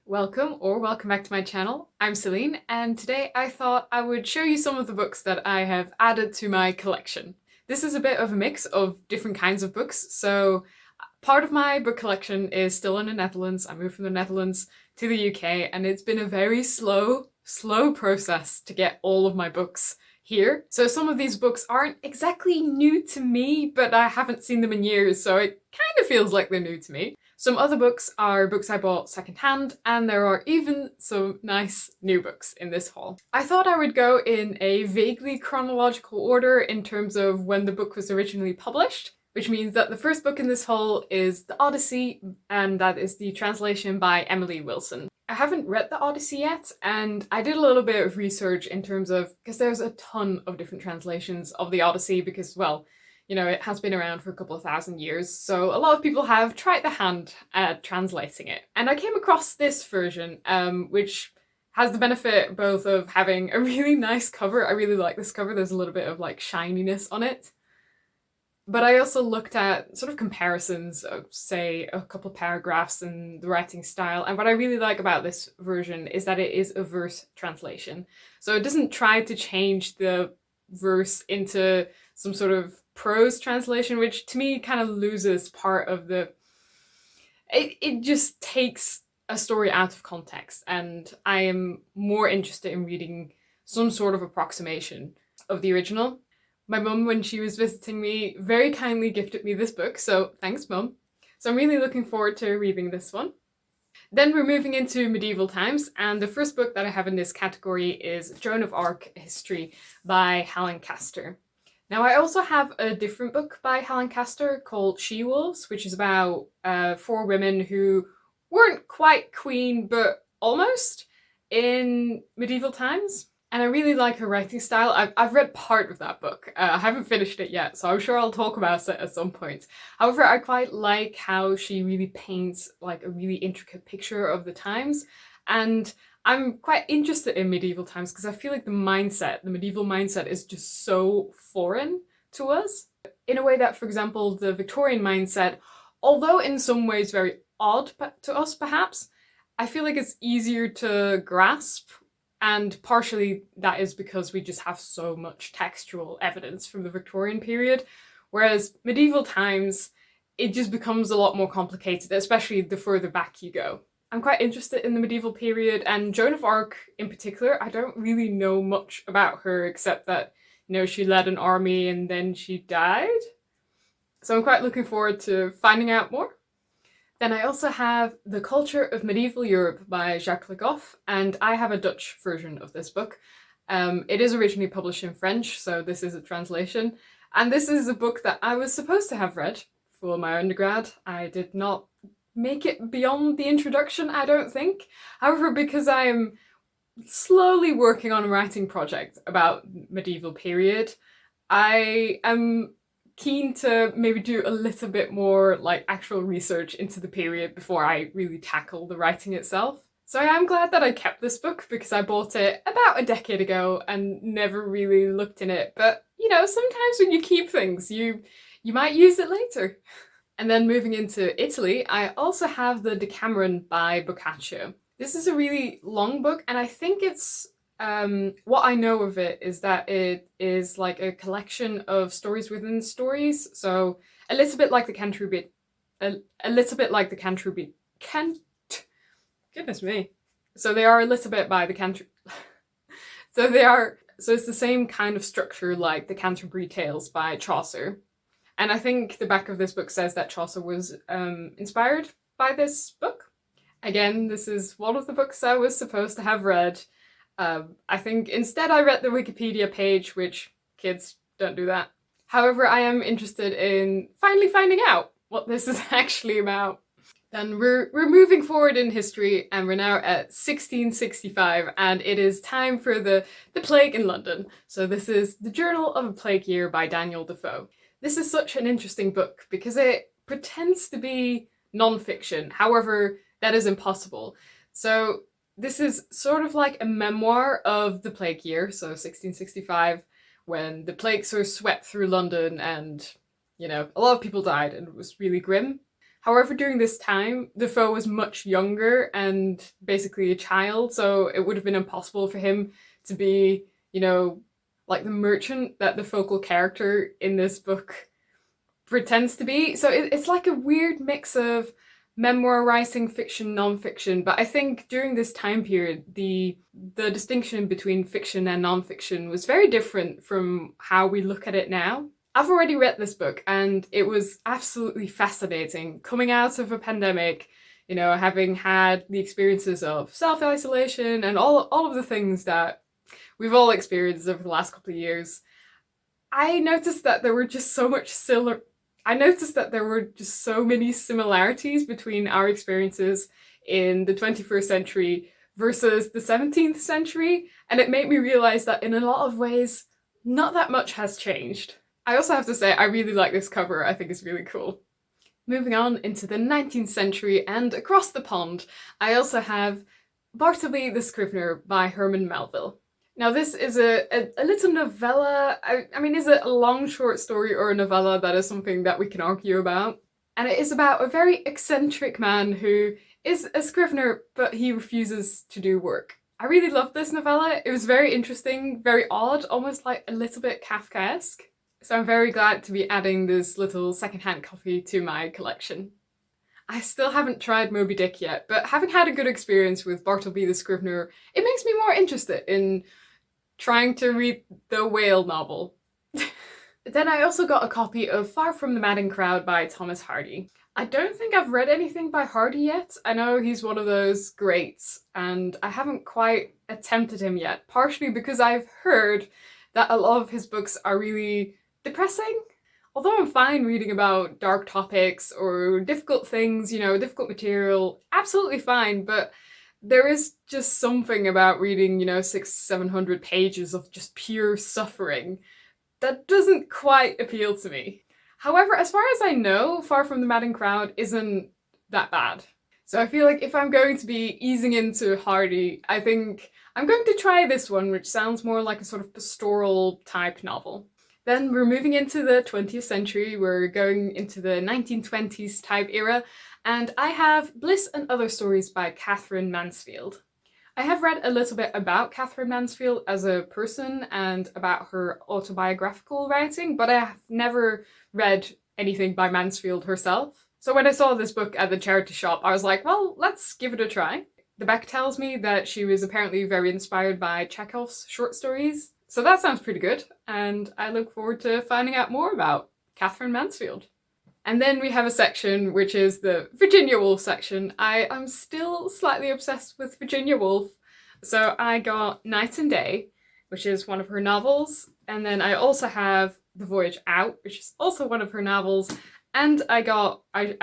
Welcome back to my channel. I'm Celine, and today I thought I would show you some of the books that I have added to my collection. This is a bit of a mix of different kinds of books, so part of my book collection is still in the Netherlands. I moved from the Netherlands to the UK, and it's been a very slow process to get all of my books here. So some of these books aren't exactly new to me, but I haven't seen them in years, so it kind of feels like they're new to me. Some other books are books I bought secondhand, and there are even some nice new books in this haul. I thought I would go in a vaguely chronological order in terms of when the book was originally published, which means that the first book in this haul is The Odyssey, and that is the translation by Emily Wilson. I haven't read The Odyssey yet, and I did a little bit of research in terms of, because there's a ton of different translations of The Odyssey because, well, you know, it has been around for a couple of thousand years, so a lot of people have tried their hand at translating it. And I came across this version, which has the benefit both of having a really nice cover. I really like this cover. There's a little bit of like shininess on it. But I also looked at sort of comparisons of, say, a couple of paragraphs and the writing style. And what I really like about this version is that it is a verse translation. So it doesn't try to change the verse into some sort of prose translation, which to me kind of loses part of the... It just takes a story out of context, and I am more interested in reading some sort of approximation of the original. My mum, when she was visiting me, very kindly gifted me this book, so thanks, Mum. So I'm really looking forward to reading this one. Then we're moving into medieval times, and the first book that I have in this category is Joan of Arc History by Helen Castor. Now, I also have a different book by Helen Castor called She-Wolves, which is about 4 women who weren't quite queen, but almost, in medieval times. And I really like her writing style. I've read part of that book. I haven't finished it yet, so I'm sure I'll talk about it at some point. However, I quite like how she really paints like a really intricate picture of the times. And I'm quite interested in medieval times because I feel like the medieval mindset is just so foreign to us. In a way that, for example, the Victorian mindset, although in some ways very odd to us perhaps, I feel like it's easier to grasp. And partially that is because we just have so much textual evidence from the Victorian period, whereas medieval times, it just becomes a lot more complicated, especially the further back you go. I'm quite interested in the medieval period, and Joan of Arc in particular, I don't really know much about her except that, you know, she led an army and then she died. So I'm quite looking forward to finding out more. Then I also have The Culture of Medieval Europe by Jacques, and I have a Dutch version of this book. It is originally published in French, so this is a translation. And this is a book that I was supposed to have read for my undergrad. I did not make it beyond the introduction, I don't think. However, because I am slowly working on a writing project about medieval period, I am keen to maybe do a little bit more like actual research into the period before I really tackle the writing itself. So I am glad that I kept this book because I bought it about a decade ago and never really looked in it. But you know, sometimes when you keep things, you might use it later. And then moving into Italy, I also have the Decameron by Boccaccio. This is a really long book, and I think it's what I know of it is that it is like a collection of stories within stories. So a little bit like the Canterbury, goodness me. So they are a little bit by the Canterbury. So it's the same kind of structure like the Canterbury Tales by Chaucer. And I think the back of this book says that Chaucer was inspired by this book. Again, this is one of the books I was supposed to have read. I think instead I read the Wikipedia page, which kids don't do that. However, I am interested in finally finding out what this is actually about. Then we're moving forward in history, and we're now at 1665, and it is time for the plague in London. So this is The Journal of a Plague Year by Daniel Defoe. This is such an interesting book because it pretends to be non-fiction. However, that is impossible. So this is sort of like a memoir of the plague year, so 1665, when the plague sort of swept through London and, you know, a lot of people died and it was really grim. However, during this time, Defoe was much younger and basically a child, so it would have been impossible for him to be, you know, like the merchant that the focal character in this book pretends to be. So it's like a weird mix of memoir writing, fiction, non-fiction. But I think during this time period, the distinction between fiction and non-fiction was very different from how we look at it now. I've already read this book and it was absolutely fascinating. Coming out of a pandemic, you know, having had the experiences of self-isolation and all of the things that we've all experienced over the last couple of years, I noticed that there were just so many similarities between our experiences in the 21st century versus the 17th century, and it made me realize that in a lot of ways, not that much has changed. I also have to say, I really like this cover. I think it's really cool. Moving on into the 19th century and across the pond, I also have Bartleby the Scrivener by Herman Melville. Now this is a little novella. I mean, is it a long short story or a novella? That is something that we can argue about. And it is about a very eccentric man who is a scrivener, but he refuses to do work. I really loved this novella. It was very interesting, very odd, almost like a little bit Kafkaesque. So I'm very glad to be adding this little secondhand copy to my collection. I still haven't tried Moby Dick yet, but having had a good experience with Bartleby the Scrivener, it makes me more interested in trying to read the whale novel. Then I also got a copy of Far From the Madding Crowd by Thomas Hardy. I don't think I've read anything by Hardy yet. I know he's one of those greats, and I haven't quite attempted him yet, partially because I've heard that a lot of his books are really depressing. Although I'm fine reading about dark topics or difficult things, you know, difficult material, absolutely fine, but there is just something about reading, you know, 600-700 pages of just pure suffering that doesn't quite appeal to me. However, as far as I know, Far From the Madding Crowd isn't that bad. So I feel like if I'm going to be easing into Hardy, I think I'm going to try this one, which sounds more like a sort of pastoral type novel. Then we're moving into the 20th century, we're going into the 1920s type era, and I have Bliss and Other Stories by Katherine Mansfield. I have read a little bit about Katherine Mansfield as a person and about her autobiographical writing, but I have never read anything by Mansfield herself. So when I saw this book at the charity shop, I was like, well, let's give it a try. The back tells me that she was apparently very inspired by Chekhov's short stories. So that sounds pretty good, and I look forward to finding out more about Katherine Mansfield. And then we have a section which is the Virginia Woolf section. I am still slightly obsessed with Virginia Woolf, so I got Night and Day, which is one of her novels, and then I also have The Voyage Out, which is also one of her novels, and I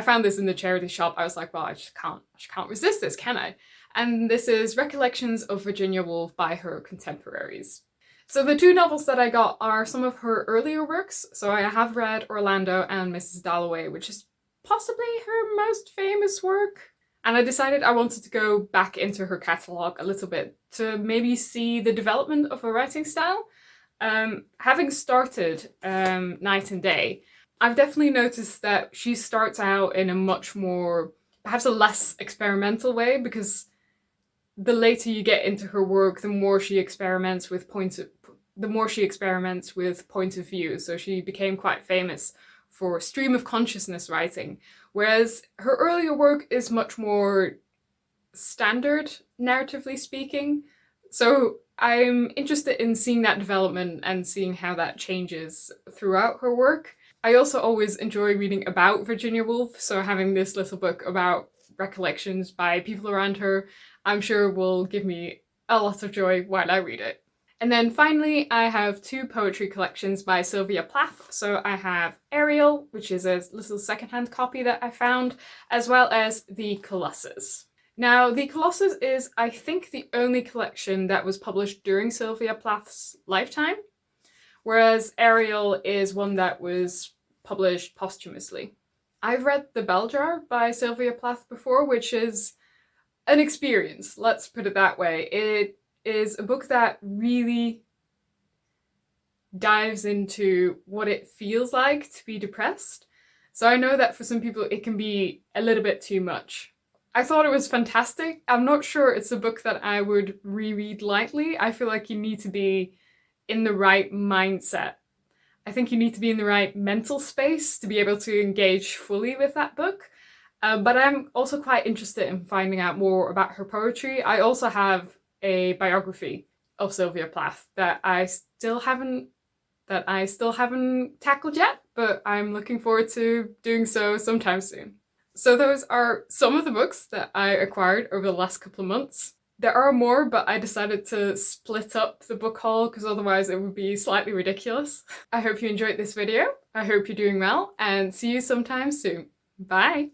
found this in the charity shop. I was like, well, I just can't resist this, can I? And this is Recollections of Virginia Woolf by her Contemporaries. So the two novels that I got are some of her earlier works. So I have read Orlando and Mrs. Dalloway, which is possibly her most famous work. And I decided I wanted to go back into her catalogue a little bit to maybe see the development of her writing style. Having started Night and Day, I've definitely noticed that she starts out in a much more, perhaps a less experimental way, because the later you get into her work, the more she experiments with point of view. So she became quite famous for stream of consciousness writing, whereas her earlier work is much more standard, narratively speaking. So I'm interested in seeing that development and seeing how that changes throughout her work. I also always enjoy reading about Virginia Woolf, so having this little book about recollections by people around her, I'm sure will give me a lot of joy while I read it. And then finally, I have two poetry collections by Sylvia Plath. So I have Ariel, which is a little secondhand copy that I found, as well as the Colossus. Now, the Colossus is, I think, the only collection that was published during Sylvia Plath's lifetime, whereas Ariel is one that was published posthumously. I've read The Bell Jar by Sylvia Plath before, which is an experience, let's put it that way. It is a book that really dives into what it feels like to be depressed. So I know that for some people it can be a little bit too much. I thought it was fantastic. I'm not sure it's a book that I would reread lightly. I feel like you need to be in the right mindset. I think you need to be in the right mental space to be able to engage fully with that book. But I'm also quite interested in finding out more about her poetry. I also have a biography of Sylvia Plath that I still haven't tackled yet, but I'm looking forward to doing so sometime soon. So those are some of the books that I acquired over the last couple of months. There are more, but I decided to split up the book haul because otherwise it would be slightly ridiculous. I hope you enjoyed this video. I hope you're doing well, and see you sometime soon. Bye!